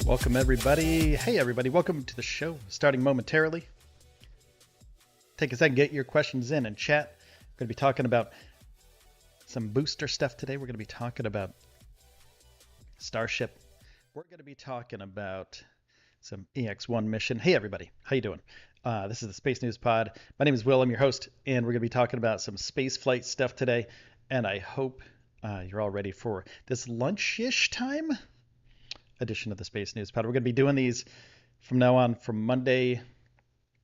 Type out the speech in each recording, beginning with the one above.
Welcome everybody. Hey everybody, welcome to the show. Starting momentarily. Take a second, get your questions in and chat. We're going to be talking about some booster stuff today. We're going to be talking about Starship. We're going to be talking about some AX-1 mission. Hey everybody, how you doing? This is the Space News Pod. My name is Will, I'm your host, and we're going to be talking about some space flight stuff today. And I hope you're all ready for this lunch-ish time edition of the Space News Pod. We're going to be doing these from now on from Monday,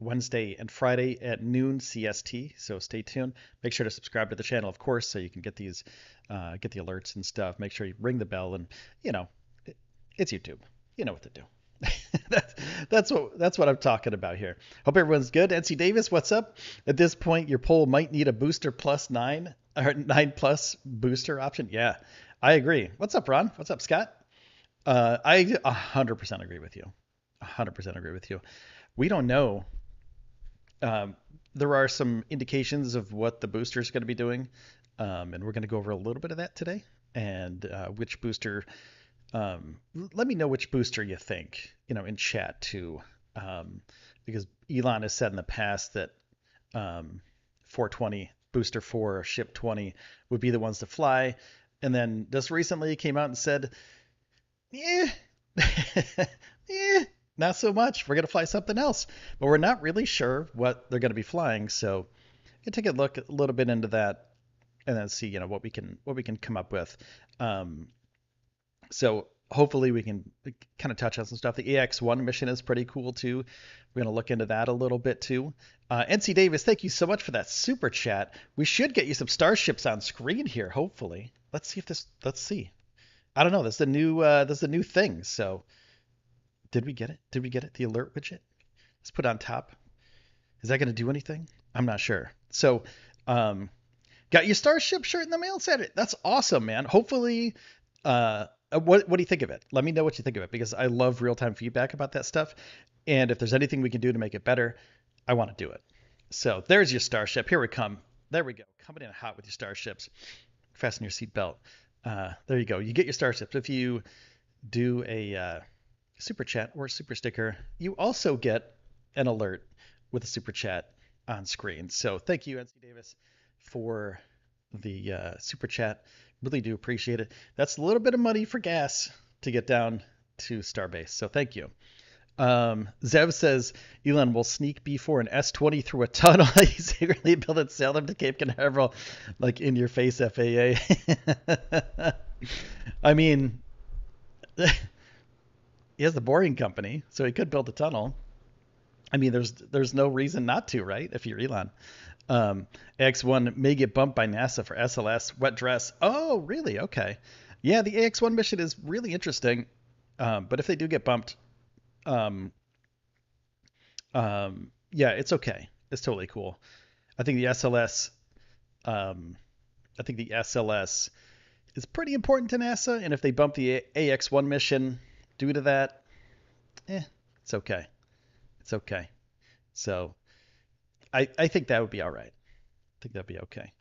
Wednesday, and Friday at noon CST. So stay tuned. Make sure to subscribe to the channel, of course, so you can get these, get the alerts and stuff. Make sure you ring the bell, and it's YouTube. You know what to do. that's what I'm talking about here. Hope everyone's good. NC Davis, what's up? At this point, your poll might need a booster plus 9 or 9+ booster option. Yeah, I agree. What's up, Ron? What's up, Scott? I 100% agree with you. 100% agree with you. We don't know. There are some indications of what the booster is going to be doing, and we're going to go over a little bit of that today. And which booster? Let me know which booster you think. In chat too, because Elon has said in the past that 420 booster 4 or ship 20 would be the ones to fly, and then just recently came out and said, not so much. We're going to fly something else, but we're not really sure what they're going to be flying. So you take a look a little bit into that and then see, what we can come up with. So hopefully we can kind of touch on some stuff. The AX-1 mission is pretty cool too. We're going to look into that a little bit too. NC Davis, thank you so much for that super chat. We should get you some starships on screen here. Hopefully, let's see. I don't know. That's the new thing. So did we get it? The alert widget? Let's put it on top. Is that going to do anything? I'm not sure. So, got your Starship shirt in the mail Saturday. That's awesome, man. Hopefully, what do you think of it? Let me know what you think of it, because I love real-time feedback about that stuff. And if there's anything we can do to make it better, I want to do it. So there's your Starship. Here we come. There we go. Coming in hot with your Starships. Fasten your seatbelt. There you go. You get your Starships. If you do a super chat or a super sticker, you also get an alert with a super chat on screen. So thank you, NC Davis, for the super chat. Really do appreciate it. That's a little bit of money for gas to get down to Starbase. So thank you. Zev says Elon will sneak B4 and S20 through a tunnel. He secretly built and sell them to Cape Canaveral, like in your face FAA. I mean, he has the boring company, so he could build a tunnel. I mean, there's no reason not to, right? If you're Elon. AX-1 may get bumped by NASA for SLS wet dress. Oh, really? Okay. Yeah, the AX-1 mission is really interesting. But if they do get bumped, yeah, it's okay. It's totally cool. I think the SLS is pretty important to NASA, and if they bump the AX-1 mission due to that, it's okay. It's okay. So I think that would be all right. I think that'd be okay.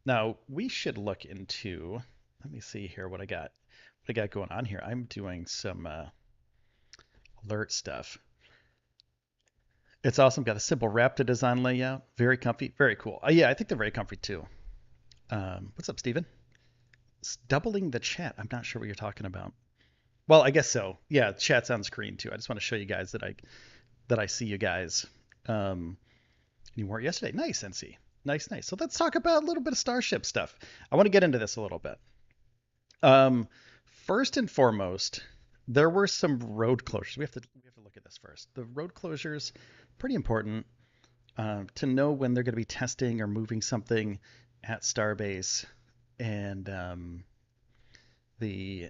Now we should look into, let me see here what I got going on here. I'm doing some alert stuff. It's awesome. Got a simple Raptor design layout. Very comfy. Very cool. Yeah, I think they're very comfy too. What's up, Steven? It's doubling the chat. I'm not sure what you're talking about. Well, I guess so. Yeah, chat's on screen too. I just want to show you guys that I see you guys. You weren't yesterday. Nice, NC. Nice. So let's talk about a little bit of Starship stuff. I want to get into this a little bit. First and foremost, there were some road closures. We have to look at this first. The road closures, pretty important to know when they're going to be testing or moving something at Starbase, and the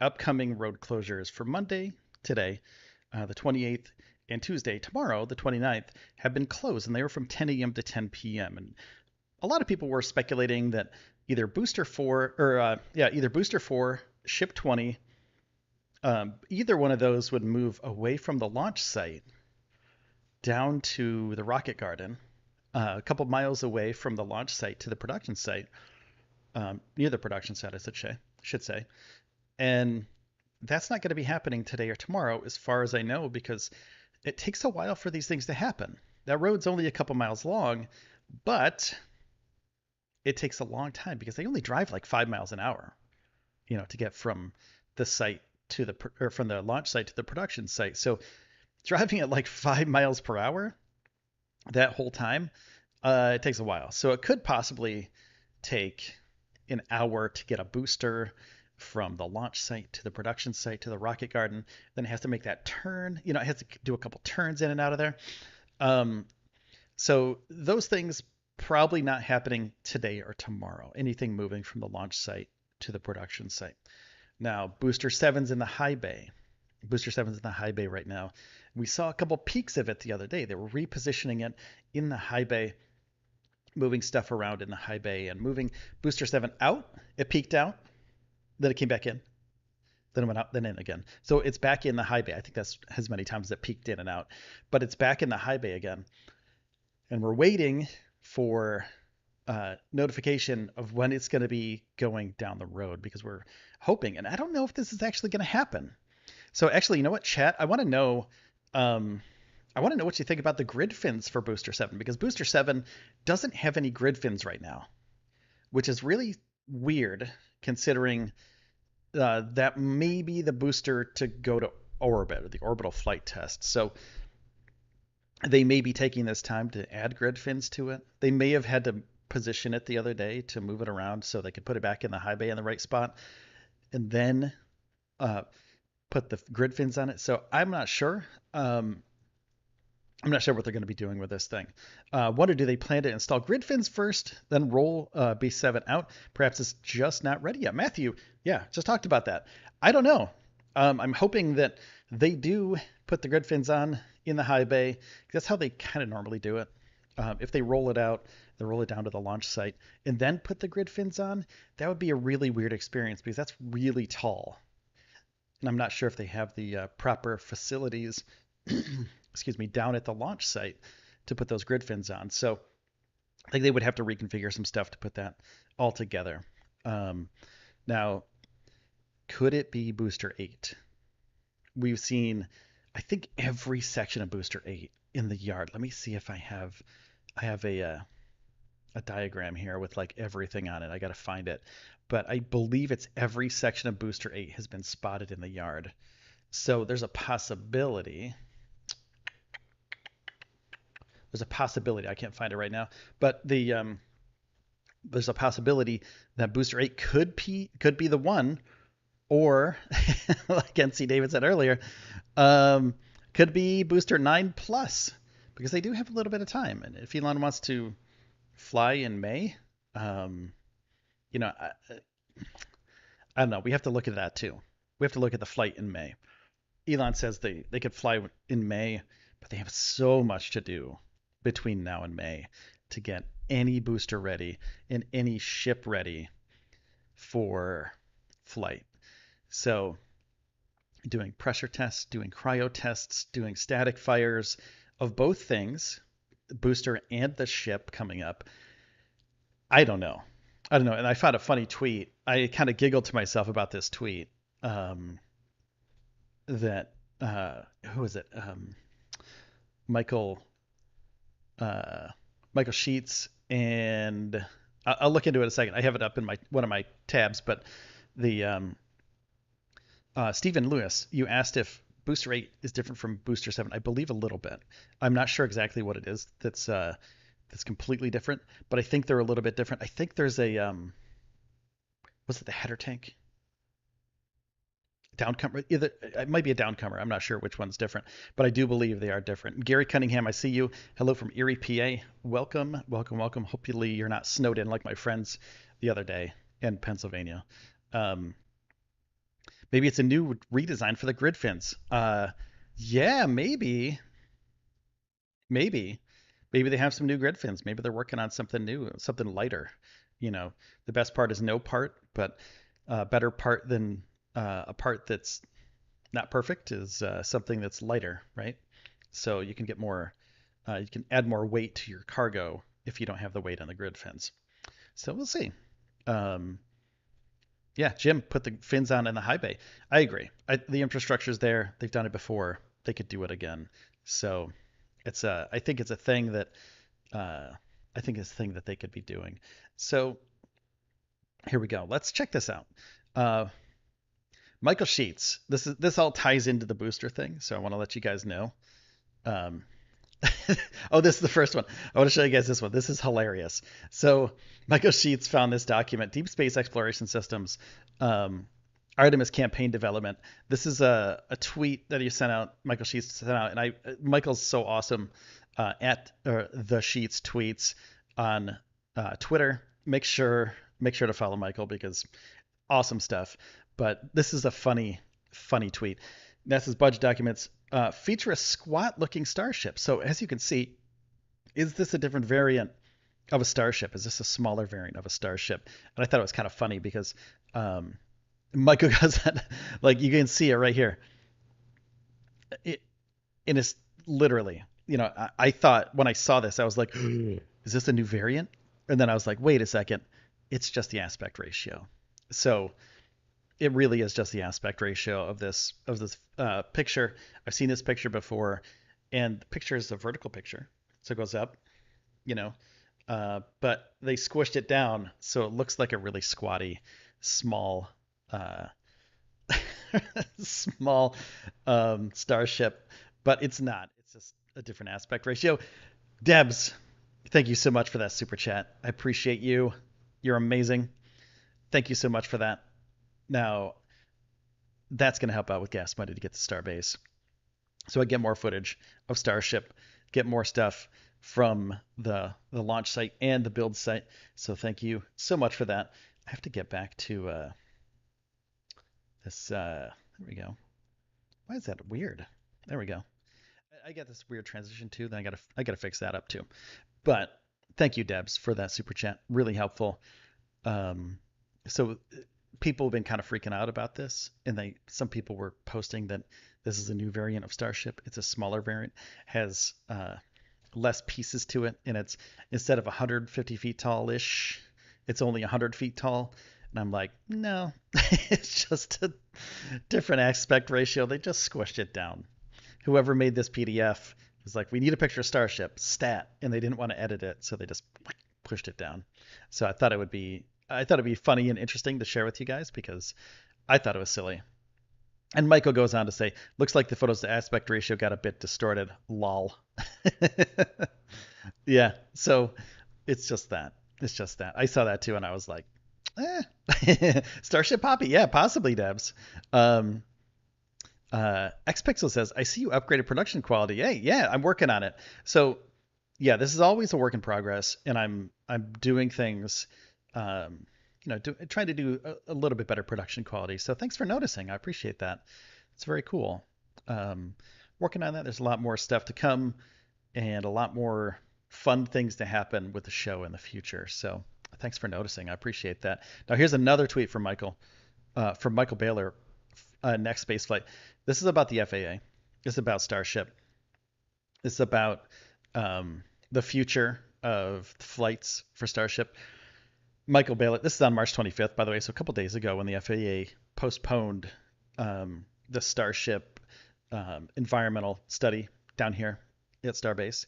upcoming road closures for Monday, today, the 28th, and Tuesday, tomorrow, the 29th, have been closed, and they were from 10 a.m. to 10 p.m. And a lot of people were speculating that either Booster 4 or either Booster 4, Ship 20, either one of those would move away from the launch site down to the rocket garden, a couple miles away from the launch site to the production site, near the production site, I should say, and that's not going to be happening today or tomorrow, as far as I know, because it takes a while for these things to happen. That road's only a couple miles long, but it takes a long time because they only drive like 5 miles an hour, to get from the site to or from the launch site to the production site. So driving at like 5 miles per hour that whole time, it takes a while. So it could possibly take an hour to get a booster from the launch site to the production site to the rocket garden. Then it has to make that turn. It has to do a couple turns in and out of there. Um, so those things probably not happening today or tomorrow. Anything moving from the launch site to the production site. Now, Booster 7's in the high bay. Booster 7's in the high bay right now. We saw a couple peaks of it the other day. They were repositioning it in the high bay, moving stuff around in the high bay and moving Booster 7 out. It peaked out, then it came back in, then it went out, then in again. So it's back in the high bay. I think that's as many times as it peaked in and out, but it's back in the high bay again. And we're waiting for notification of when it's going to be going down the road, because we're hoping, and I don't know if this is actually going to happen. So actually, you know what, chat? I want to know what you think about the grid fins for Booster 7, because Booster 7 doesn't have any grid fins right now, which is really weird considering that may be the booster to go to orbit, or the orbital flight test. So they may be taking this time to add grid fins to it. They may have had to position it the other day to move it around so they could put it back in the high bay in the right spot, and then put the grid fins on it. So I'm not sure. I'm not sure what they're going to be doing with this thing. Wonder, do they plan to install grid fins first, then roll B7 out? Perhaps it's just not ready yet. Matthew, yeah, just talked about that. I don't know. I'm hoping that they do put the grid fins on in the high bay. That's how they kind of normally do it. If they roll it out, they roll it down to the launch site and then put the grid fins on. That would be a really weird experience because that's really tall. And I'm not sure if they have the proper facilities excuse me, down at the launch site to put those grid fins on. So I think they would have to reconfigure some stuff to put that all together. Now, could it be Booster 8? We've seen, I think, every section of Booster 8 in the yard. Let me see if I have a diagram here with like everything on it. I got to find it. But I believe it's every section of Booster 8 has been spotted in the yard. So there's a possibility. I can't find it right now, but there's a possibility that Booster 8 could be the one, or like NC David said earlier, could be Booster 9 Plus, because they do have a little bit of time. And if Elon wants to fly in May, I don't know. We have to look at that too. We have to look at the flight in May. Elon says they could fly in May, but they have so much to do between now and May to get any booster ready and any ship ready for flight. So doing pressure tests, doing cryo tests, doing static fires of both things, the booster and the ship coming up. I don't know. And I found a funny tweet. I kind of giggled to myself about this tweet. That who is it? Michael Sheets, and I'll look into it in a second. I have it up in one of my tabs, but the Stephen Lewis, you asked if Booster 8 is different from Booster 7. I believe a little bit. I'm not sure exactly what it is that's completely different, but I think they're a little bit different. I think there's a was it the header tank? Downcomer, either it might be a downcomer. I'm not sure which one's different, but I do believe they are different. Gary Cunningham, I see you. Hello from Erie, PA. Welcome. Hopefully you're not snowed in like my friends the other day in Pennsylvania. Maybe it's a new redesign for the grid fins. Yeah, maybe they have some new grid fins. Maybe they're working on something new, something lighter. The best part is no part, but better part than a part that's not perfect is something that's lighter, right? So you can get more, you can add more weight to your cargo if you don't have the weight on the grid fins. So we'll see. Yeah, Jim put the fins on in the high bay. I agree. The infrastructure's there. They've done it before. They could do it again. So I think it's a thing that uh, I think it's a thing that they could be doing. So here we go. Let's check this out. Uh, Michael Sheets. This all ties into the booster thing, so I want to let you guys know. Um, oh, this is the first one. I want to show you guys this one. This is hilarious. So Michael Sheets found this document, Deep Space Exploration Systems, um, Artemis campaign development. This is a tweet that he sent out, Michael Sheets sent out, and Michael's so awesome at the Sheets tweets on Twitter. Make sure to follow Michael because awesome stuff. But this is a funny tweet. NASA's budget documents feature a squat-looking starship. So as you can see, is this a different variant of a starship? Is this a smaller variant of a starship? And I thought it was kind of funny because Michael goes that, like you can see it right here. It is literally, I thought when I saw this, I was like, is this a new variant? And then I was like, wait a second, it's just the aspect ratio. So it really is just the aspect ratio of this picture. I've seen this picture before, and the picture is a vertical picture, so it goes up, but they squished it down so it looks like a really squatty, small, uh, small starship, but it's not. It's just a different aspect ratio. Debs, thank you so much for that super chat. I appreciate you. You're amazing. Thank you so much for that. Now, that's going to help out with gas money to get to Starbase. So I get more footage of Starship, get more stuff from the launch site and the build site. So thank you so much for that. I have to get back to this. There we go. Why is that weird? There we go. I get this weird transition too. Then I gotta fix that up too. But thank you, Debs, for that super chat. Really helpful. So people have been kind of freaking out about this, and some people were posting that this is a new variant of Starship. It's a smaller variant, has less pieces to it, and it's instead of 150 feet tall-ish, it's only 100 feet tall. And I'm like, no, it's just a different aspect ratio. They just squished it down. Whoever made this PDF was like, we need a picture of Starship, stat, and they didn't want to edit it, so they just pushed it down. So I thought it'd be funny and interesting to share with you guys because I thought it was silly. And Michael goes on to say, looks like the photos to aspect ratio got a bit distorted. Lol. Yeah, so it's just that. It's just that. I saw that too, and I was like, Starship Poppy. Yeah, possibly, Debs. Xpixel says, I see you upgraded production quality. Hey, yeah, I'm working on it. So, yeah, this is always a work in progress, and I'm doing things, trying to do a little bit better production quality. So thanks for noticing. I appreciate that. It's very cool. Working on that. There's a lot more stuff to come, and a lot more fun things to happen with the show in the future. So thanks for noticing. I appreciate that. Now here's another tweet from Michael Baylor, next spaceflight. This is about the FAA. It's about Starship. It's about the future of flights for Starship. Michael Baylor, this is on March 25th, by the way, so a couple days ago when the FAA postponed the Starship environmental study down here at Starbase,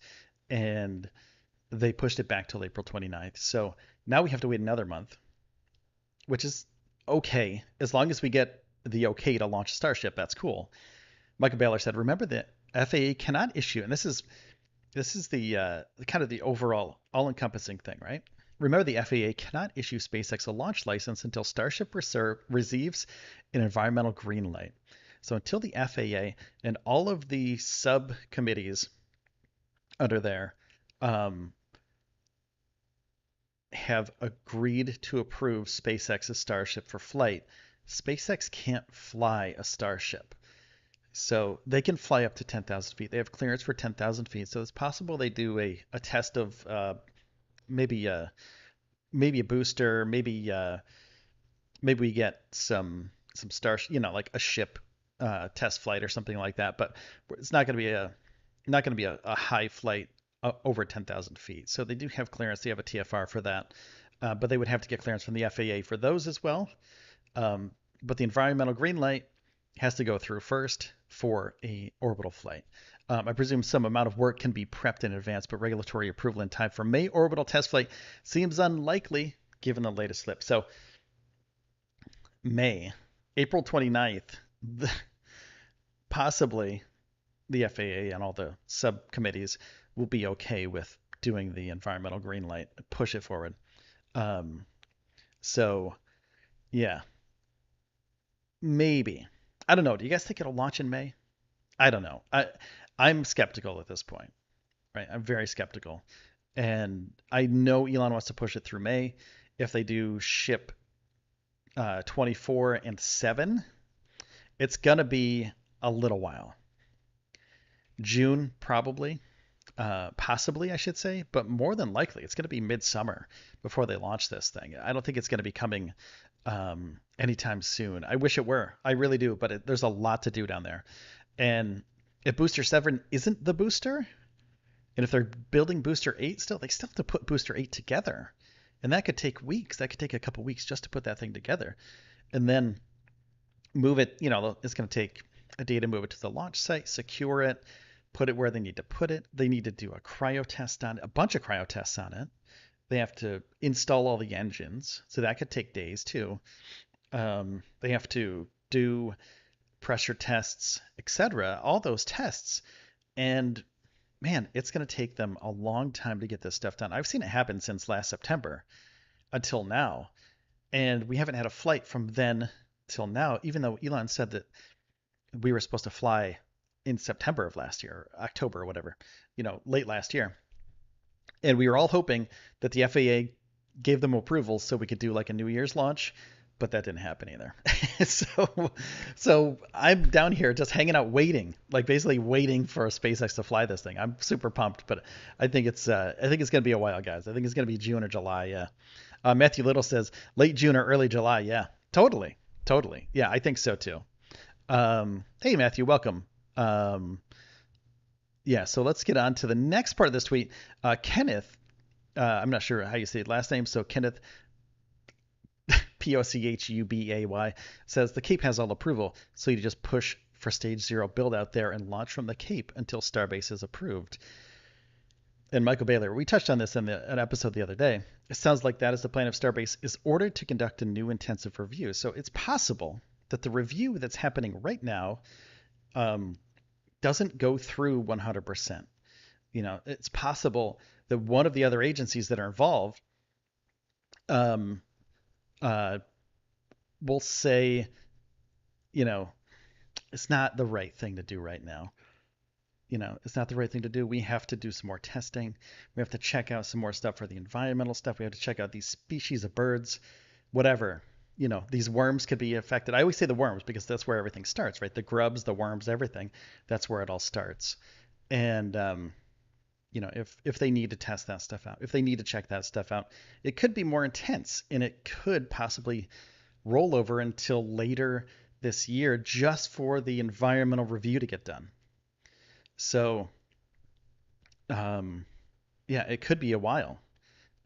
and they pushed it back till April 29th. So now we have to wait another month, which is okay. As long as we get the okay to launch Starship, that's cool. Michael Baylor said, remember that FAA cannot issue, and this is the kind of the overall all-encompassing thing, right? Remember, the FAA cannot issue SpaceX a launch license until Starship receives an environmental green light. So until the FAA and all of the subcommittees under there have agreed to approve SpaceX's Starship for flight, SpaceX can't fly a Starship. So they can fly up to 10,000 feet. They have clearance for 10,000 feet. So it's possible they do a test of maybe a booster, maybe we get some Starship, like a ship test flight or something like that. But it's not going to be a high flight over 10,000 feet. So they do have clearance. They have a TFR for that. But they would have to get clearance from the FAA for those as well. But the environmental green light has to go through first for a orbital flight. I presume some amount of work can be prepped in advance, but regulatory approval in time for May orbital test flight seems unlikely given the latest slip. So May, April 29th, possibly the FAA and all the subcommittees will be okay with doing the environmental green light, push it forward. So, yeah, maybe. I don't know. Do you guys think it'll launch in May? I don't know. I'm skeptical at this point, right? I'm very skeptical. And I know Elon wants to push it through May. If they do ship 24 and 7, it's going to be a little while. June, probably. Possibly, I should say, but more than likely, it's going to be midsummer before they launch this thing. I don't think it's going to be coming anytime soon. I wish it were. I really do, but there's a lot to do down there. And if Booster 7 isn't the booster, and if they're building Booster 8 still, they still have to put Booster 8 together. And that could take weeks. That could take a couple weeks just to put that thing together. And then move it, it's going to take a day to move it to the launch site, secure it, put it where they need to put it. They need to do a cryo test on it, a bunch of cryo tests on it. They have to install all the engines, so that could take days too. They have to do pressure tests, etc. All those tests, and man, it's going to take them a long time to get this stuff done. I've seen it happen since last September until now, and we haven't had a flight from then till now, even though Elon said that we were supposed to fly in September of last year, October or whatever, late last year. And we were all hoping that the FAA gave them approval so we could do like a New Year's launch, but that didn't happen either. So I'm down here just hanging out, waiting, like basically waiting for SpaceX to fly this thing. I'm super pumped, but I think it's going to be a while, guys. I think it's going to be June or July. Yeah. Matthew Little says late June or early July. Yeah, totally. Yeah, I think so too. Hey, Matthew, welcome. Yeah, so let's get on to the next part of this tweet. Kenneth, I'm not sure how you say it last name, so Kenneth Pochubay says the Cape has all approval, so you just push for stage 0 build out there and launch from the Cape until Starbase is approved. And Michael Baylor, we touched on this in an episode the other day. It sounds like that is the plan if Starbase is ordered to conduct a new intensive review. So it's possible that the review that's happening right now doesn't go through 100%. It's possible that one of the other agencies that are involved will say, it's not the right thing to do right now. It's not the right thing to do. We have to do some more testing. We have to check out some more stuff for the environmental stuff. We have to check out these species of birds, whatever. These worms could be affected. I always say the worms because that's where everything starts, right? The grubs, the worms, everything. That's where it all starts. And, if they need to test that stuff out, if they need to check that stuff out, it could be more intense, and it could possibly roll over until later this year just for the environmental review to get done. So, yeah, it could be a while.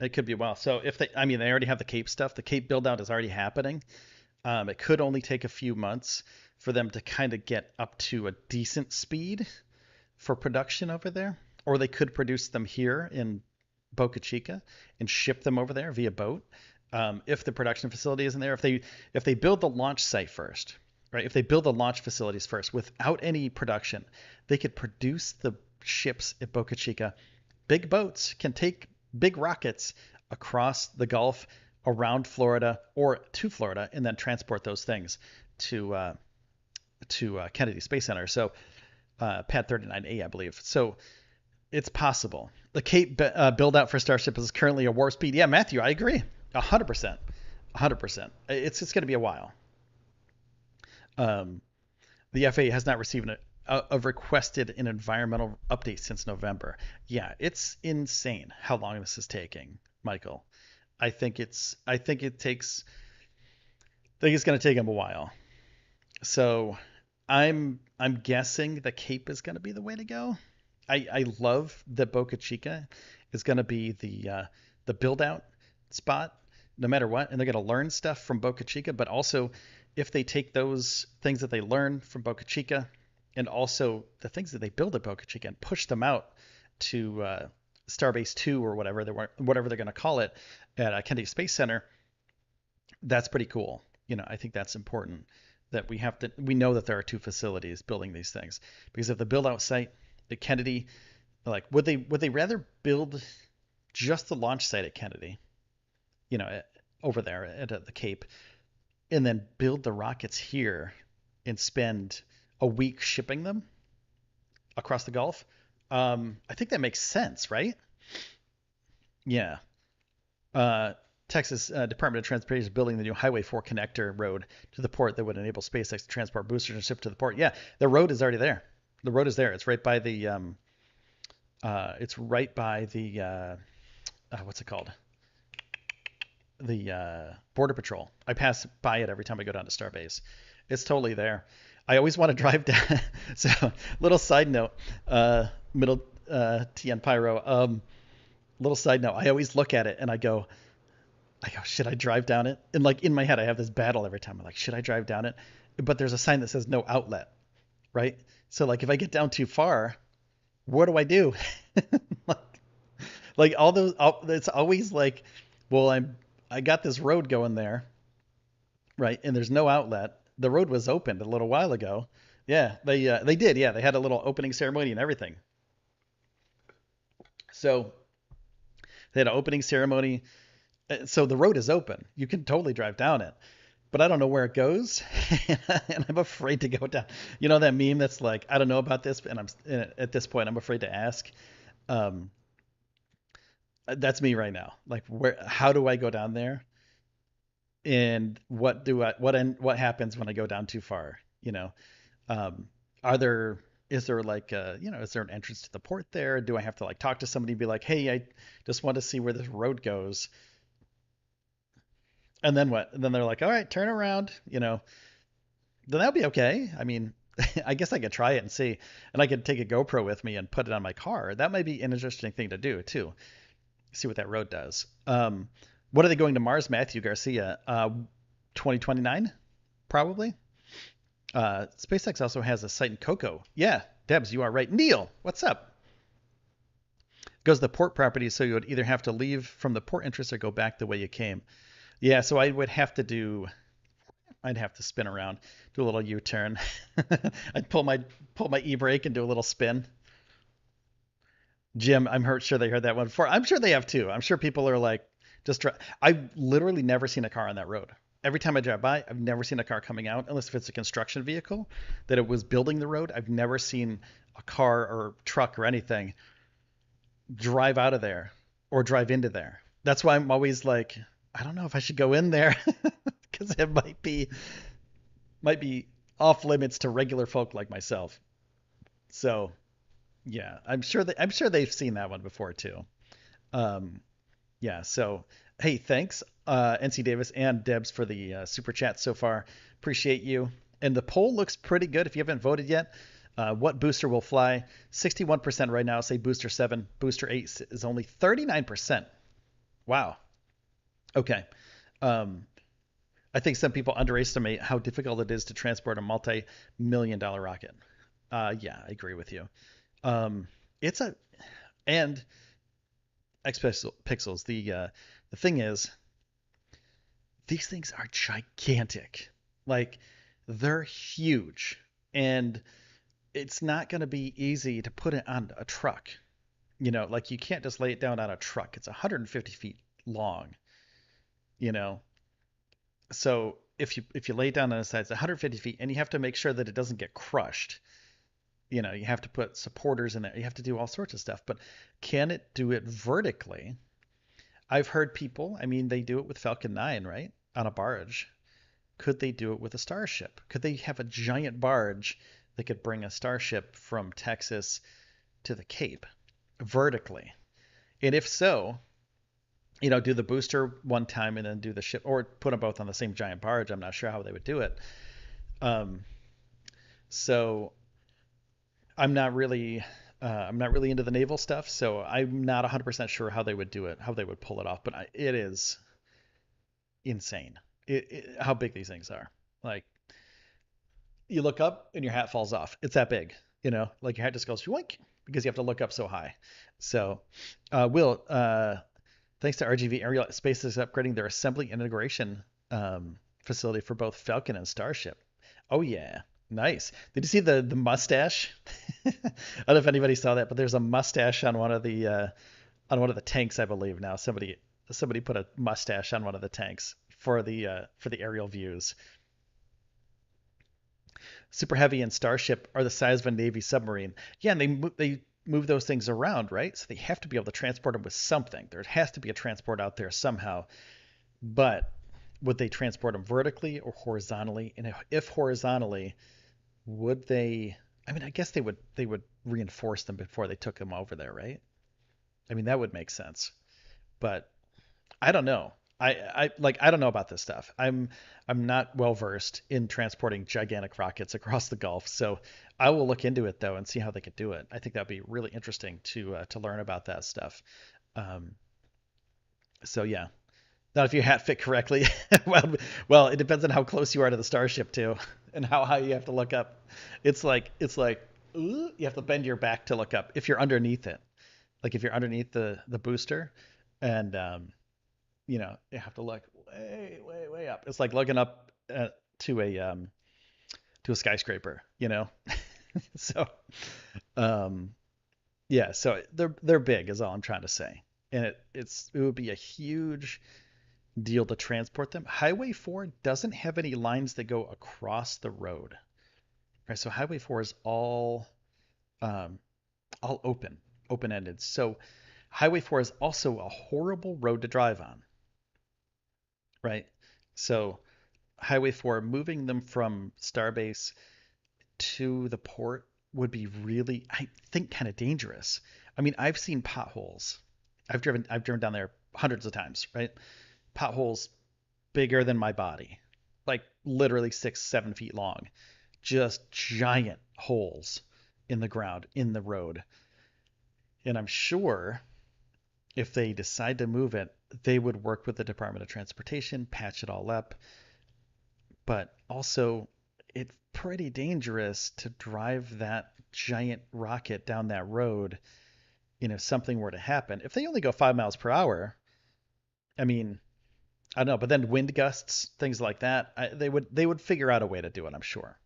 So they already have the Cape stuff. The Cape build out is already happening. It could only take a few months for them to kind of get up to a decent speed for production over there. Or they could produce them here in Boca Chica and ship them over there via boat. If the production facility isn't there, if they build the launch site first, right? If they build the launch facilities first without any production, they could produce the ships at Boca Chica. Big boats can take big rockets across the Gulf, around Florida, or to Florida, and then transport those things to Kennedy Space Center. So Pad 39A, I believe. So it's possible. The Cape build out for Starship is currently a warp speed. Yeah, Matthew, I agree. 100%. 100%. It's going to be a while. The FAA has not received requested an environmental update since November. Yeah, it's insane how long this is taking, Michael. I think it's going to take them a while. So I'm guessing the Cape is going to be the way to go. I love that Boca Chica is going to be the build out spot no matter what, and they're going to learn stuff from Boca Chica, but also if they take those things that they learn from Boca Chica and also the things that they build at Boca Chica and push them out to Starbase 2 or whatever they're going to call it at Kennedy Space Center, that's pretty cool. I think that's important that we know that there are two facilities building these things, because if the build out site at Kennedy, like would they rather build just the launch site at Kennedy, over there at the Cape, and then build the rockets here and spend a week shipping them across the Gulf? I think that makes sense, right? Yeah. Texas Department of Transportation is building the new Highway 4 connector road to the port that would enable SpaceX to transport boosters and ship to the port. Yeah, the road is already there. The road is there. It's right by the what's it called? The Border Patrol. I pass by it every time I go down to Starbase. It's totally there. I always want to drive down. So, little side note, middle TN Pyro. Little side note. I always look at it and I go, should I drive down it? And like in my head, I have this battle every time. I'm like, should I drive down it? But there's a sign that says no outlet, right? So like if I get down too far, what do I do? like all those, it's always like, well, I got this road going there, right? And there's no outlet. The road was opened a little while ago. Yeah, they did. Yeah, they had a little opening ceremony and everything. So they had an opening ceremony. So the road is open. You can totally drive down it, but I don't know where it goes, and I'm afraid to go down. You know that meme that's like, I don't know about this, and at this point I'm afraid to ask. That's me right now. Like, how do I go down there? And what happens when I go down too far? Is there like is there an entrance to the port there? Do I have to like talk to somebody and be like, hey, I just want to see where this road goes? And then what? And then they're like, all right, turn around, then that'll be okay. I mean, I guess I could try it and see, and I could take a GoPro with me and put it on my car. That might be an interesting thing to do too. See what that road does. What are they going to Mars, Matthew Garcia? 2029, probably. SpaceX also has a site in Cocoa. Yeah, Debs, you are right. Neil, what's up? Goes to the port property, so you would either have to leave from the port entrance or go back the way you came. Yeah, so I'd have to spin around, do a little U-turn. I'd pull my e-brake and do a little spin. Jim, sure they heard that one before. I'm sure they have too. I'm sure people are like, I've literally never seen a car on that road. Every time I drive by, I've never seen a car coming out, unless if it's a construction vehicle that it was building the road. I've never seen a car or truck or anything drive out of there or drive into there. That's why I'm always like, I don't know if I should go in there because it might be off limits to regular folk like myself. So, yeah, I'm sure they've seen that one before too. Yeah. So, hey, thanks, NC Davis and Debs for the super chat so far. Appreciate you. And the poll looks pretty good. If you haven't voted yet, what booster will fly? 61% right now say booster 7. Booster 8 is only 39%. Wow. Okay. I think some people underestimate how difficult it is to transport a multi-million-dollar rocket. Yeah, I agree with you. And Xpixels, the thing is, these things are gigantic. Like, they're huge, and it's not going to be easy to put it on a truck. Like you can't just lay it down on a truck. It's 150 feet long. So if you lay it down on the side, it's 150 feet, and you have to make sure that it doesn't get crushed. You have to put supporters in there. You have to do all sorts of stuff. But can it do it vertically? I've heard people, they do it with Falcon 9, right? On a barge. Could they do it with a Starship? Could they have a giant barge that could bring a Starship from Texas to the Cape vertically? And if so, do the booster one time and then do the ship, or put them both on the same giant barge. I'm not sure how they would do it. So I'm not really into the naval stuff, so I'm not 100% sure how they would do it, how they would pull it off. But it is insane. How big these things are. Like you look up and your hat falls off. It's that big, like your hat just goes yoink because you have to look up so high. So, Will, thanks to RGV Aerial, SpaceX is upgrading their assembly and integration facility for both Falcon and Starship. Oh yeah, nice. Did you see the mustache? I don't know if anybody saw that, but there's a mustache on one of the tanks, I believe. Now somebody put a mustache on one of the tanks for the aerial views. Super Heavy and Starship are the size of a Navy submarine. Yeah, and they move those things around, right? So they have to be able to transport them with something. There has to be a transport out there somehow. But would they transport them vertically or horizontally? And if horizontally, would they? I mean, I guess they would reinforce them before they took them over there, right? I mean, that would make sense. But I don't know. I don't know about this stuff. I'm not well versed in transporting gigantic rockets across the Gulf, so I will look into it though and see how they could do it. I think that'd be really interesting to learn about that stuff. Um, so yeah, not if your hat fit correctly. well, it depends on how close you are to the Starship too, and how high you have to look up. It's like ooh, you have to bend your back to look up if you're underneath it. Like if you're underneath the booster, and you have to look way, way, way up. It's like looking up to a skyscraper. So, um, yeah. So they're big, is all I'm trying to say, and it would be a huge deal to transport them. Highway 4 doesn't have any lines that go across the road. Right. So Highway 4 is um, all open-ended. So Highway 4 is also a horrible road to drive on. Right. So Highway 4, moving them from Starbase to the port would be really, I think, kind of dangerous. I mean, I've seen potholes. I've driven down there hundreds of times, right? Potholes bigger than my body, like literally 6, 7 feet long, just giant holes in the ground, in the road. And I'm sure if they decide to move it, they would work with the Department of Transportation, patch it all up. But also, it's pretty dangerous to drive that giant rocket down that road. If something were to happen, if they only go 5 miles per hour, I mean, I don't know, but then wind gusts, things like that, they would figure out a way to do it, I'm sure.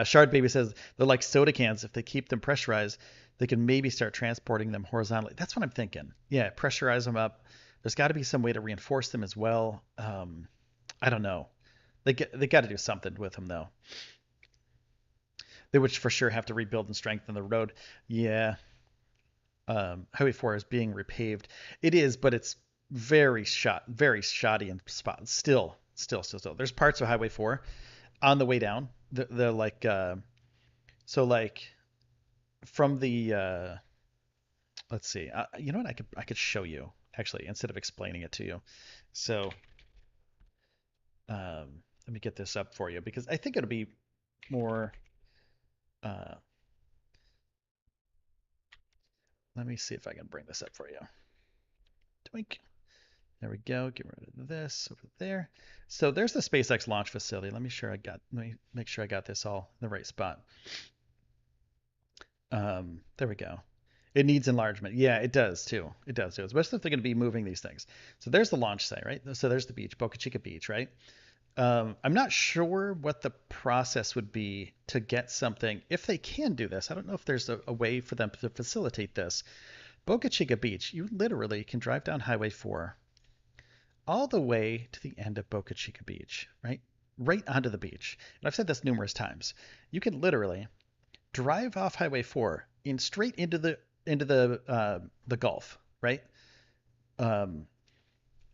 Shard Baby says they're like soda cans. If they keep them pressurized, they can maybe start transporting them horizontally. That's what I'm thinking. Yeah, pressurize them up. There's got to be some way to reinforce them as well. I don't know. They got to do something with them though. They would for sure have to rebuild and strengthen the road. Yeah. Highway 4 is being repaved. It is, but it's very shoddy in spots. Still. There's parts of Highway 4 on the way down. The like so like from the let's see. You know what? I could show you actually instead of explaining it to you. So let me get this up for you because I think it'll be more. Uh, Let me see if I can bring this up for you. Twink. There we go. Get rid of this over there. So there's the SpaceX launch facility. Let me make sure I got this all in the right spot. There we go. It needs enlargement. Yeah, it does too. It does too, especially if they're going to be moving these things. So there's the launch site, right? So there's the beach, Boca Chica Beach, right? I'm not sure what the process would be to get something, if they can do this. I don't know if there's a way for them to facilitate this. Boca Chica Beach, you literally can drive down Highway 4 all the way to the end of Boca Chica Beach, right? Right onto the beach. And I've said this numerous times. You can literally drive off Highway 4 in straight into the Gulf, right? Um,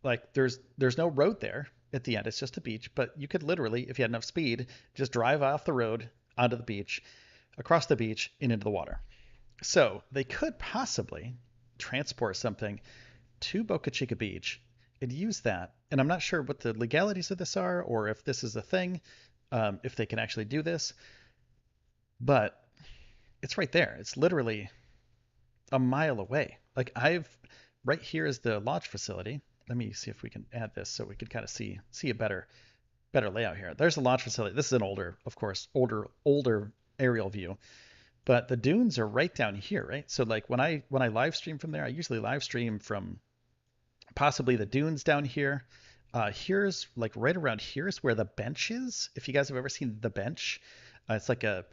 like there's no road there at the end. It's just a beach, but you could literally, if you had enough speed, just drive off the road onto the beach, across the beach, and into the water. So they could possibly transport something to Boca Chica Beach and use that. And I'm not sure what the legalities of this are or if this is a thing, if they can actually do this, but it's right there. It's literally a mile away. Like right here is the launch facility. let me see if we can add this so we can kind of see a better layout here. There's the launch facility. This is an older, of course, older aerial view, but the dunes are right down here, right? So like when I live stream from there, I usually live stream from possibly the dunes down here. Here's like right around here is where the bench is. If you guys have ever seen the bench, it's like a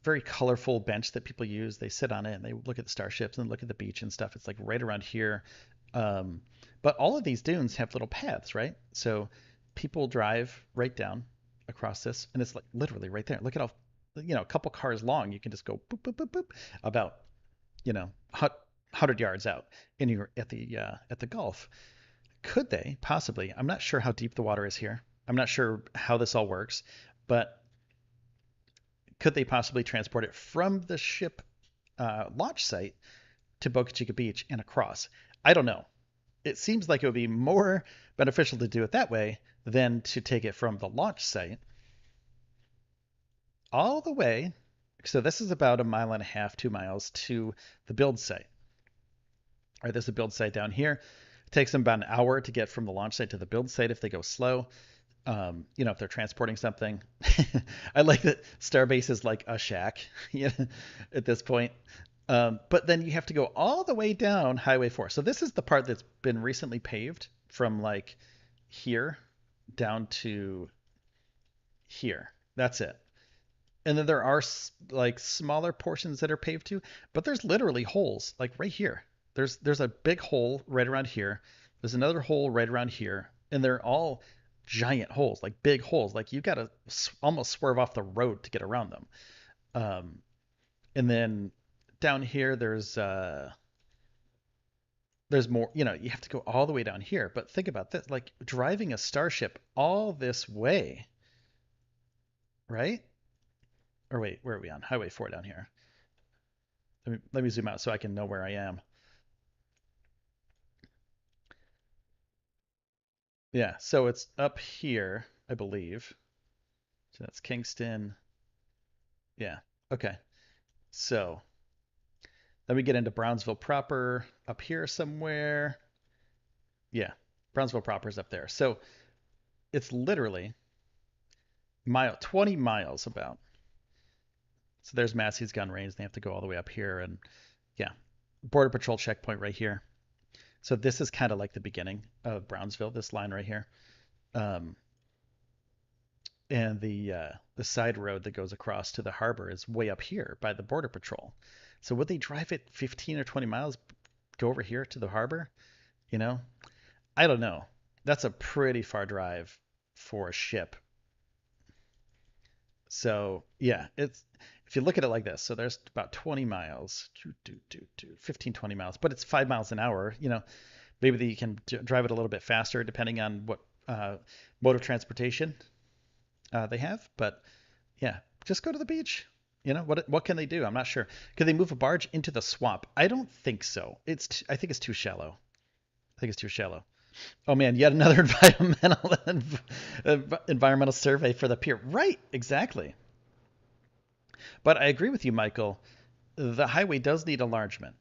very colorful bench that people use. They sit on it and they look at the starships and look at the beach and stuff. It's like right around here. But all of these dunes have little paths, right? So people drive right down across this, and it's like literally right there. Look at how, a couple cars long. You can just go boop, boop, boop, boop, about, 100 yards out, and you're at the Gulf. Could they possibly? I'm not sure how deep the water is here. I'm not sure how this all works, but could they possibly transport it from the ship launch site to Boca Chica Beach and across? I don't know. It seems like it would be more beneficial to do it that way than to take it from the launch site all the way. So this is about 1.5 miles, 2 miles to the build site. All right, there's a build site down here. It takes them about an hour to get from the launch site to the build site if they go slow. If they're transporting something. I like that Starbase is like a shack at this point. But then you have to go all the way down Highway 4. So this is the part that's been recently paved from like here down to here. That's it. And then there are like smaller portions that are paved too, but there's literally holes like right here. There's a big hole right around here. There's another hole right around here, and they're all giant holes, like big holes. Like you got to almost swerve off the road to get around them. And then down here, there's more, you have to go all the way down here. But think about this, like driving a Starship all this way, right? Or wait, where are we on? Highway 4 down here. Let me zoom out so I can know where I am. Yeah, so it's up here, I believe. So that's Kingston. Yeah, okay. So then we get into Brownsville proper up here somewhere. Yeah, Brownsville proper is up there. So it's literally 20 miles about. So there's Massey's gun range. They have to go all the way up here. And yeah, Border Patrol checkpoint right here. So this is kind of like the beginning of Brownsville, this line right here. And the side road that goes across to the harbor is way up here by the Border Patrol. So would they drive it 15 or 20 miles, go over here to the harbor? I don't know. That's a pretty far drive for a ship. So yeah, if you look at it like this, so there's about 20 miles, 15, 20 miles, but it's 5 miles an hour. Maybe you can drive it a little bit faster depending on what mode of transportation they have. But yeah, just go to the beach. What can they do? I'm not sure. Can they move a barge into the swamp? I don't think so. I think it's too shallow. Oh man, yet another environmental survey for the pier. Right, exactly. But I agree with you, Michael. The highway does need enlargement.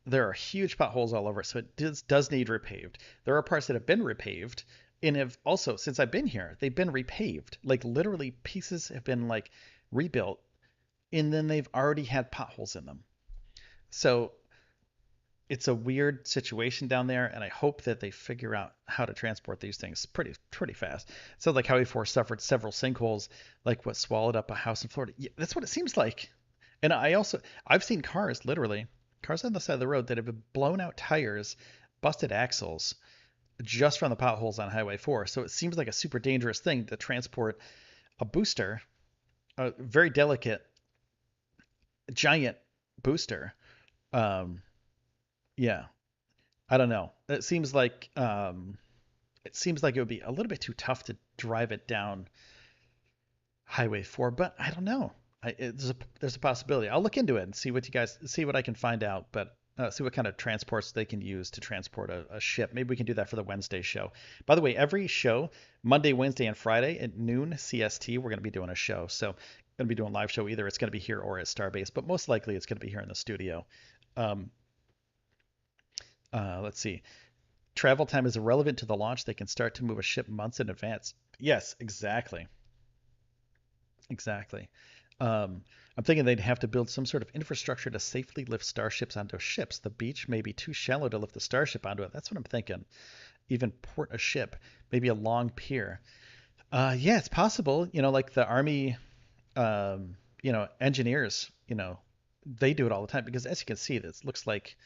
There are huge potholes all over, so it does need repaved. There are parts that have been repaved, and have also, since I've been here, they've been repaved. Like literally pieces have been like rebuilt, and then they've already had potholes in them. So it's a weird situation down there, and I hope that they figure out how to transport these things pretty fast. It sounds like Highway 4 suffered several sinkholes, like what swallowed up a house in Florida. Yeah, that's what it seems like. And I've seen cars on the side of the road that have blown out tires, busted axles, just from the potholes on Highway 4. So it seems like a super dangerous thing to transport a booster, a very delicate, giant booster. Yeah, I don't know. It seems like it would be a little bit too tough to drive it down Highway 4, but I don't know. There's a possibility. I'll look into it and see what I can find out, but see what kind of transports they can use to transport a ship. Maybe we can do that for the Wednesday show. By the way, every show, Monday, Wednesday, and Friday at noon CST, we're going to be doing a show. So going to be doing a live show. Either it's going to be here or at Starbase, but most likely it's going to be here in the studio. Let's see. travel time is irrelevant to the launch. They can start to move a ship months in advance. Yes, exactly. Exactly. I'm thinking they'd have to build some sort of infrastructure to safely lift starships onto ships. The beach may be too shallow to lift the starship onto it. That's what I'm thinking. Even port a ship, maybe a long pier. Yeah, it's possible. Like the Army, engineers, they do it all the time because as you can see, this looks like,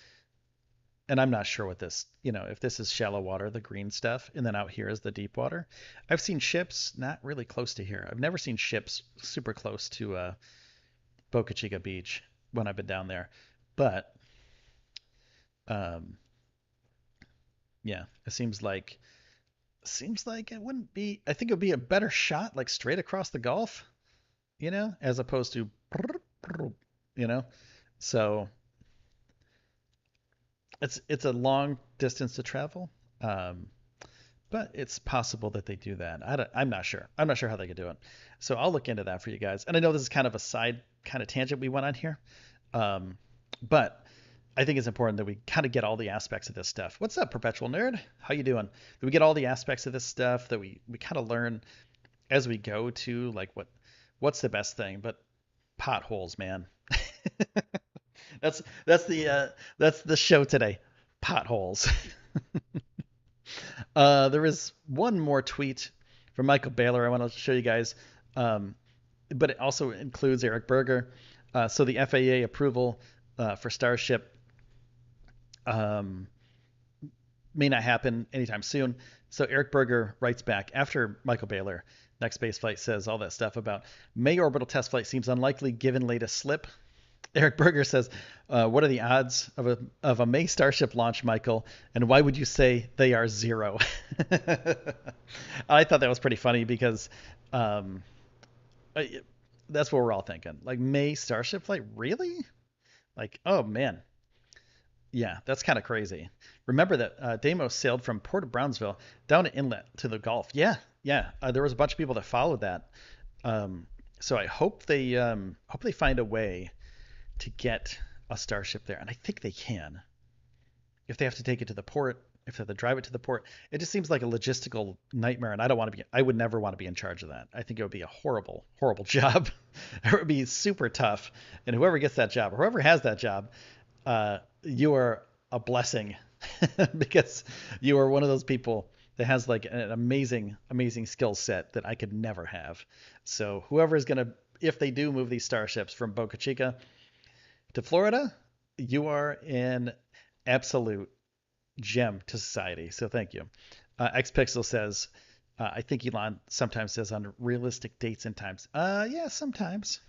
and I'm not sure what this, if this is shallow water, the green stuff, and then out here is the deep water. I've seen ships not really close to here. I've never seen ships super close to Boca Chica Beach when I've been down there. But um, yeah, it seems like it wouldn't be. I think it would be a better shot like straight across the Gulf, as opposed to, you know. So it's a long distance to travel. Um, but it's possible that they do that. I'm not sure. I'm not sure how they could do it. So I'll look into that for you guys. And I know this is kind of a side kind of tangent we went on here, um, but I think it's important that we kind of get all the aspects of this stuff. What's up, Perpetual Nerd? How you doing? That we get all the aspects of this stuff that we kind of learn as we go to like what's the best thing. But potholes, man. That's the show today. Potholes. There is one more tweet from Michael Baylor I want to show you guys, but it also includes Eric Berger. So the FAA approval for Starship um, may not happen anytime soon. So Eric Berger writes back after Michael Baylor, next spaceflight, says all that stuff about May orbital test flight seems unlikely given latest slip. Eric Berger says, "What are the odds of a May Starship launch, Michael? And why would you say they are zero?" I thought that was pretty funny because um, that's what we're all thinking. Like May Starship flight, really? Like, oh man, yeah, that's kind of crazy. Remember that Deimos sailed from Port of Brownsville down an inlet to the Gulf. Yeah, yeah. There was a bunch of people that followed that. So I hope they find a way to get a Starship there, and I think they can. If they have to take it to the port, if they have to drive it to the port, it just seems like a logistical nightmare, and I would never want to be in charge of that. I think it would be a horrible, horrible job. It would be super tough, and whoever gets that job, or whoever has that job, you are a blessing because you are one of those people that has like an amazing, amazing skill set that I could never have. So whoever is gonna, if they do move these starships from Boca Chica to Florida, you are an absolute gem to society. So thank you. Xpixel says, I think Elon sometimes says unrealistic dates and times. Yeah, sometimes.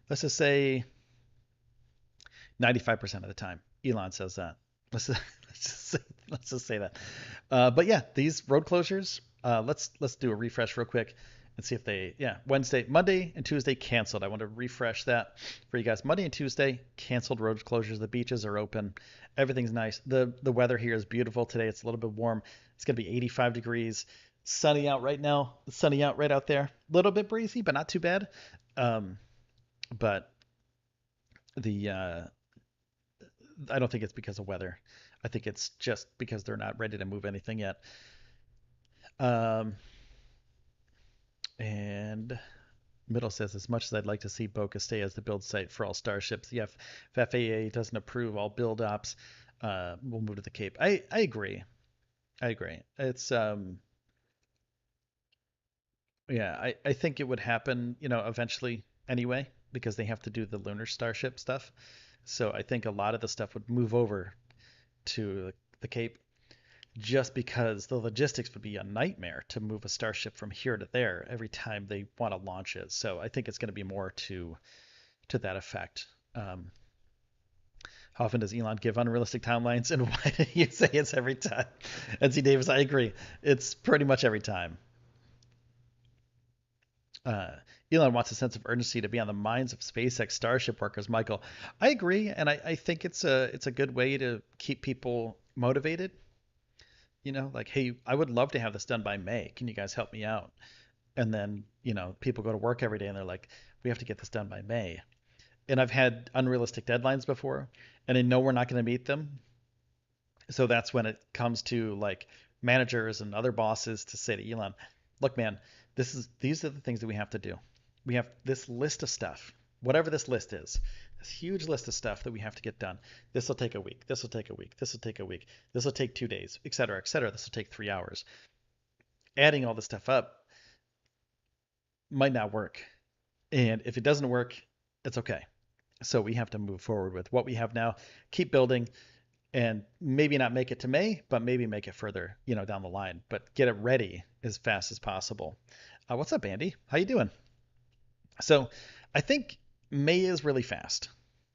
Let's just say 95% of the time, Elon says that. Let's just say that. But yeah, these road closures. Let's do a refresh real quick and see if Monday and Tuesday canceled. I want to refresh that for you guys. Monday and Tuesday canceled road closures. The beaches are open. Everything's nice. The weather here is beautiful today. It's a little bit warm. It's gonna be 85 degrees. Sunny out right now. It's sunny out right out there. A little bit breezy, but not too bad. But the I don't think it's because of weather. I think it's just because they're not ready to move anything yet. Um, and Middle says, as much as I'd like to see Boca stay as the build site for all starships, yeah, if FAA doesn't approve all build ops, we'll move to the Cape. I agree. I agree. It's yeah, I think it would happen, eventually anyway, because they have to do the lunar starship stuff. So I think a lot of the stuff would move over to the Cape just because the logistics would be a nightmare to move a starship from here to there every time they want to launch it. So I think it's going to be more to that effect. How often does Elon give unrealistic timelines, and why do you say it's every time? NC Davis, I agree. It's pretty much every time. Uh, Elon wants a sense of urgency to be on the minds of SpaceX Starship workers. Michael, I agree, and I think it's a good way to keep people motivated. Like, hey, I would love to have this done by May. Can you guys help me out? And then, people go to work every day and they're like, we have to get this done by May. And I've had unrealistic deadlines before, and I know we're not going to meet them. So that's when it comes to like managers and other bosses to say to Elon, look, man, these are the things that we have to do. We have this list of stuff, whatever this list is, this huge list of stuff that we have to get done. This will take a week. This will take a week. This will take a week. This will take 2 days, et cetera, et cetera. This will take 3 hours. Adding all this stuff up might not work. And if it doesn't work, it's okay. So we have to move forward with what we have now, keep building, and maybe not make it to May, but maybe make it further, down the line. But get it ready as fast as possible. What's up, Andy? How you doing? So I think May is really fast.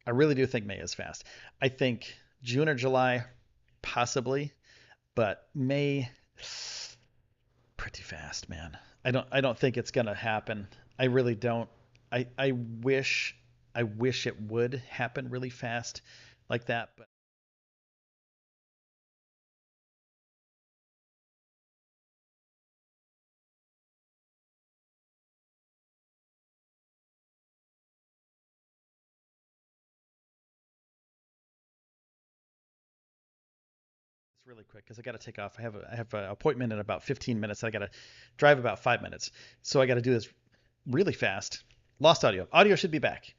I really do think May is fast. I think June or July, possibly, but May, pretty fast, man. I don't think it's gonna happen. I really don't. I wish it would happen really fast like that, but it's really quick because I got to take off. I have an appointment in about 15 minutes. I got to drive about 5 minutes, so I got to do this really fast. Lost audio. Audio should be back.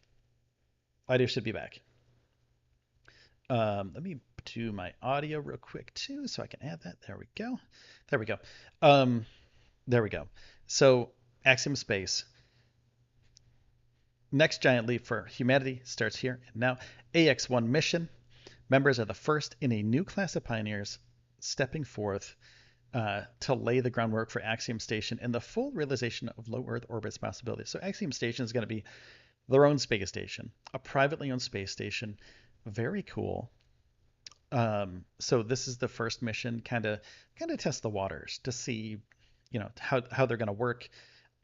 Audio should be back. Let me do my audio real quick too, so I can add that. There we go. There we go. Um, there we go. So Axiom Space, next giant leap for humanity starts here and now. AX-1 mission. Members are the first in a new class of pioneers stepping forth to lay the groundwork for Axiom Station and the full realization of low Earth orbit's possibilities. So Axiom Station is going to be their own space station, a privately owned space station. Very cool. So this is the first mission, kind of test the waters to see, how they're going to work,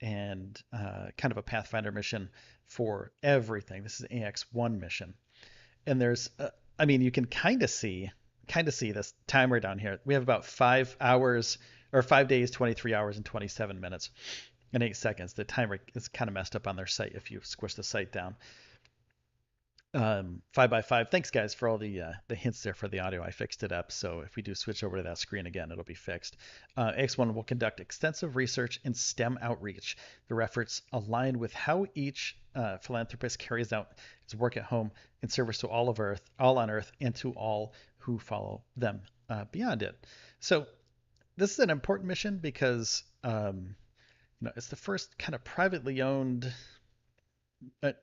and kind of a Pathfinder mission for everything. This is an AX-1 mission, and I mean, you can kind of see this timer down here. We have about 5 hours or 5 days, 23 hours and 27 minutes and 8 seconds. The timer is kind of messed up on their site if you squish the site down. 5 by 5. Thanks guys for all the hints there for the audio. I fixed it up, so if we do switch over to that screen again, it'll be fixed. X1 will conduct extensive research in STEM outreach. Their efforts align with how each philanthropist carries out his work at home in service to all on Earth, and to all who follow them beyond it. So this is an important mission because it's the first kind of privately owned,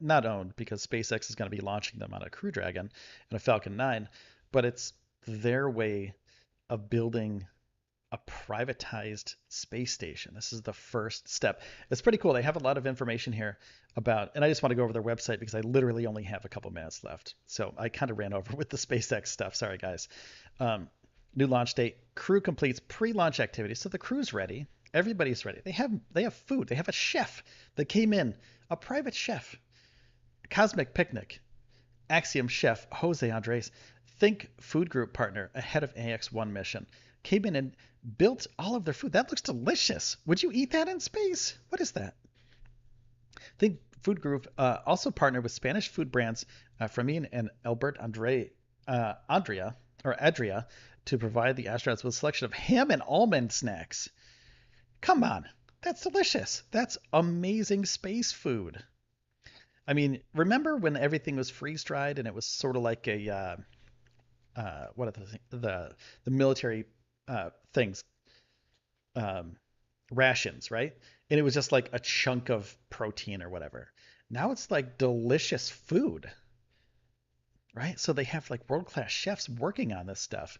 not owned because SpaceX is going to be launching them on a Crew Dragon and a Falcon 9, but it's their way of building a privatized space station. This is the first step. It's pretty cool. They have a lot of information here about, and I just want to go over their website because I literally only have a couple minutes left. So I kind of ran over with the SpaceX stuff. Sorry, guys. New launch date. Crew completes pre-launch activities. So the crew's ready. Everybody's ready. They have food. They have a chef that came in, a private chef. Cosmic Picnic. Axiom chef Jose Andres, Think Food Group partner ahead of AX-1 mission, came in and built all of their food. That looks delicious. Would you eat that in space? What is that? Think Food Group also partnered with Spanish food brands Fermin and Albert Adria to provide the astronauts with a selection of ham and almond snacks. Come on, that's delicious. That's amazing space food. I mean, remember when everything was freeze dried and it was sort of like a what are the military things, rations, right? And it was just like a chunk of protein or whatever. Now it's like delicious food, right? So they have like world-class chefs working on this stuff.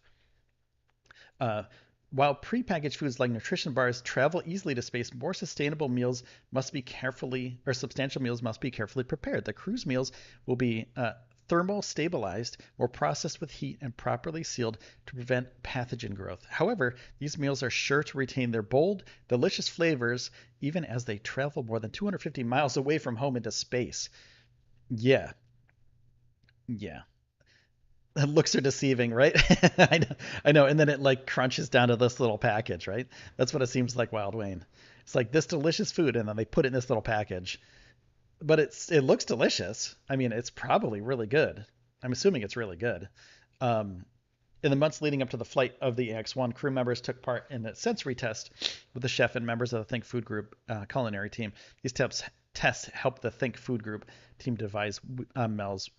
Uh, while prepackaged foods like nutrition bars travel easily to space, more sustainable meals must be carefully, or substantial meals must be carefully prepared. The crew's meals will be thermal stabilized or processed with heat and properly sealed to prevent pathogen growth. However, these meals are sure to retain their bold, delicious flavors even as they travel more than 250 miles away from home into space. Yeah, yeah. Looks are deceiving, right? I know. And then it like crunches down to this little package, right? That's what it seems like, Wild Wayne. It's like this delicious food, and then they put it in this little package. But it looks delicious. I mean, it's probably really good. I'm assuming it's really good. Um, In the months leading up to the flight of the AX-1, crew members took part in a sensory test with the chef and members of the Think Food Group culinary team. These tests helped the Think Food Group team devise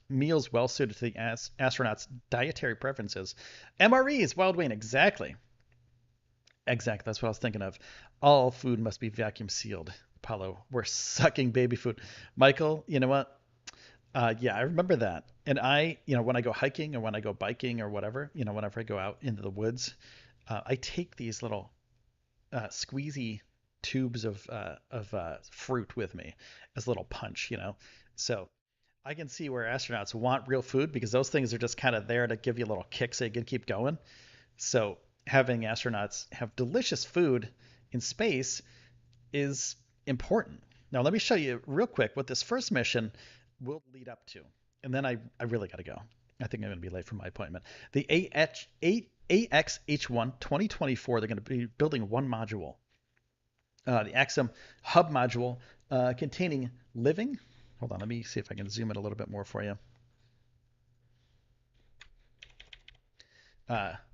meals well suited to the astronauts' dietary preferences. MREs, Wild Wayne, exactly. Exactly, that's what I was thinking of. All food must be vacuum sealed. Apollo, we're sucking baby food. Michael, you know what? Yeah, I remember that. And when I go hiking or when I go biking or whatever, whenever I go out into the woods, I take these little squeezy tubes of fruit with me as a little punch. So I can see where astronauts want real food because those things are just kind of there to give you a little kick so you can keep going. So having astronauts have delicious food in space is important. Now, let me show you real quick what this first mission will lead up to. And then I really got to go. I think I'm going to be late for my appointment. The AX-1 2024, they're going to be building one module. The Axiom hub module containing living. Hold on, let me see if I can zoom in a little bit more for you.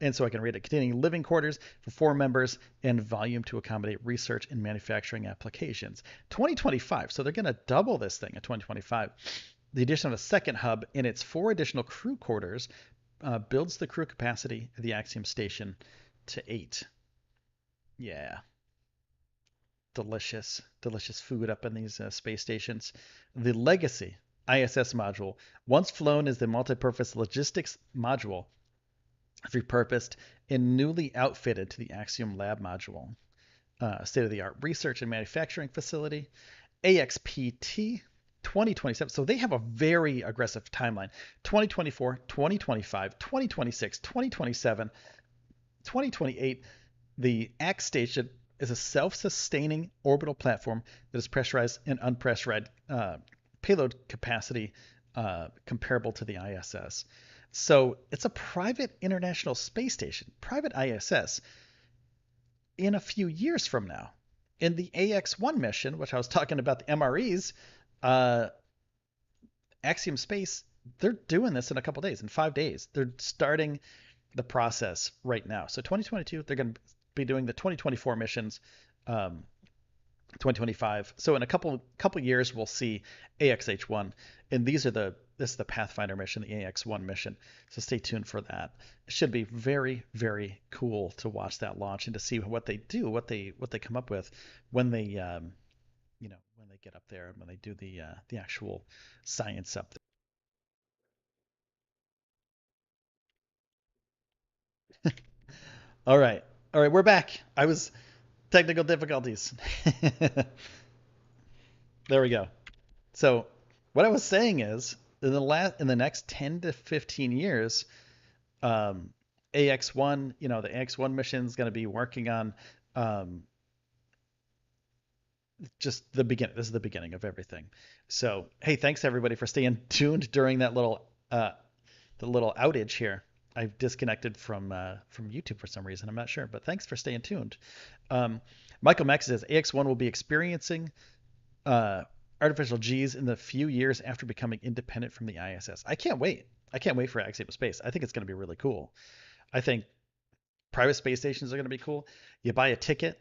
And so I can read it. Containing living quarters for 4 members and volume to accommodate research and manufacturing applications. 2025, so they're going to double this thing in 2025. The addition of a second hub and its 4 additional crew quarters builds the crew capacity of the Axiom Station to 8. Yeah. Delicious food up in these space stations. The Legacy ISS module, once flown as the multi-purpose logistics module, repurposed and newly outfitted to the Axiom Lab module. State-of-the-art research and manufacturing facility. AXPT 2027. So they have a very aggressive timeline. 2024, 2025, 2026, 2027, 2028. The AX station is a self-sustaining orbital platform that is pressurized and unpressurized payload capacity comparable to the ISS. So it's a private international space station, private ISS, in a few years from now. In the AX-1 mission, which I was talking about, the MREs, Axiom Space, they're doing this in a couple days, in 5 days. They're starting the process right now. So 2022, they're going to be doing the 2024 missions, 2025. So in a couple years, we'll see AX-H1, and this is the Pathfinder mission, the AX-1 mission. So stay tuned for that. It should be very, very cool to watch that launch and to see what they do, what they come up with when they when they get up there and when they do the actual science up there. All right, we're back. I was technical difficulties. There we go. So what I was saying is, in the next 10 to 15 years, AX-1, the AX-1 mission is going to be working on just the beginning. This is the beginning of everything. So, hey, thanks everybody for staying tuned during that little outage here. I've disconnected from YouTube for some reason. I'm not sure, but thanks for staying tuned. Michael Max says AX-1 will be experiencing artificial G's in the few years after becoming independent from the ISS. I can't wait. I can't wait for Axiom Space. I think it's going to be really cool. I think private space stations are going to be cool. You buy a ticket.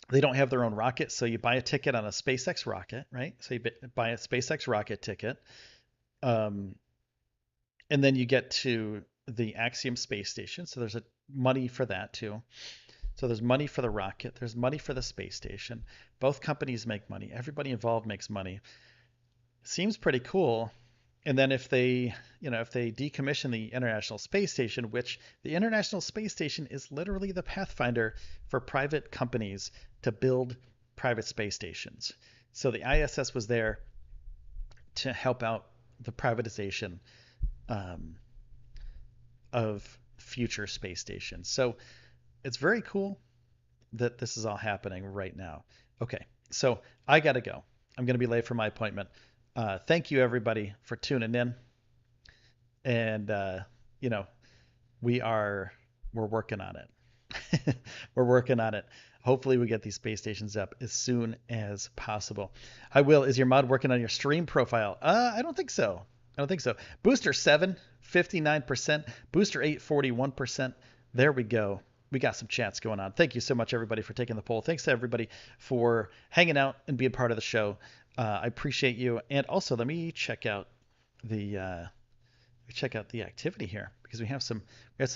They don't have their own rocket, so you buy a ticket on a SpaceX rocket, right? So you buy a SpaceX rocket ticket, and then you get to the Axiom Space Station. So there's money for that too. So there's money for the rocket. There's money for the space station. Both companies make money. Everybody involved makes money. Seems pretty cool. And then if they decommission the International Space Station, which the International Space Station is literally the pathfinder for private companies to build private space stations. So the ISS was there to help out the privatization of future space stations. So it's very cool that this is all happening right now. Okay, so I got to go. I'm going to be late for my appointment. Thank you, everybody, for tuning in. And, we're working on it. We're working on it. Hopefully we get these space stations up as soon as possible. Is your mod working on your stream profile? I don't think so. I don't think so. Booster 7, 59%. Booster 8, 41%. There we go. We got some chats going on. Thank you so much, everybody, for taking the poll. Thanks to everybody for hanging out and being part of the show. I appreciate you. And also, let me check out the activity here, because we had some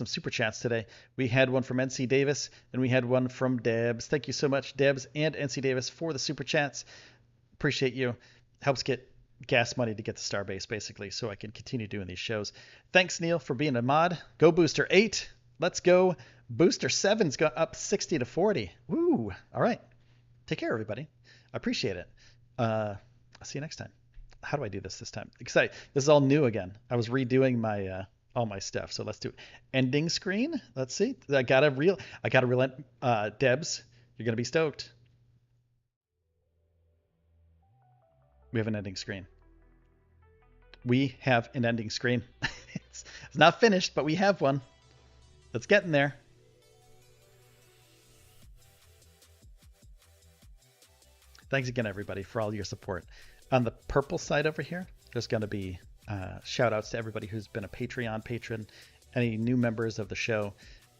super chats today. We had one from NC Davis, and we had one from Debs. Thank you so much, Debs and NC Davis, for the super chats. Appreciate you. Helps get gas money to get to Starbase, basically, so I can continue doing these shows. Thanks, Neil, for being a mod. Go Booster 8. Let's go. Booster 7's got up 60 to 40. Woo. All right. Take care, everybody. I appreciate it. I'll see you next time. How do I do this time? Excited. This is all new again. I was redoing my all my stuff. So let's do it. Ending screen. Let's see. I got to relent. Debs, you're going to be stoked. We have an ending screen. We have an ending screen. It's not finished, but we have one. It's getting there. Thanks again, everybody, for all your support. On the purple side over here, there's going to be shout outs to everybody who's been a Patreon patron, any new members of the show,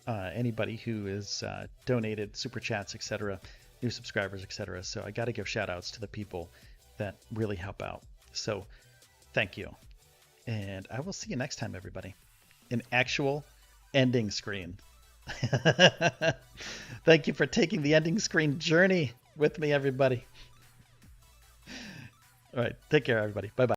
anybody who has donated, super chats, etc., new subscribers, etc. So I got to give shout outs to the people that really help out. So thank you. And I will see you next time, everybody. An actual ending screen. Thank you for taking the ending screen journey with me, everybody. All right. Take care, everybody. Bye-bye.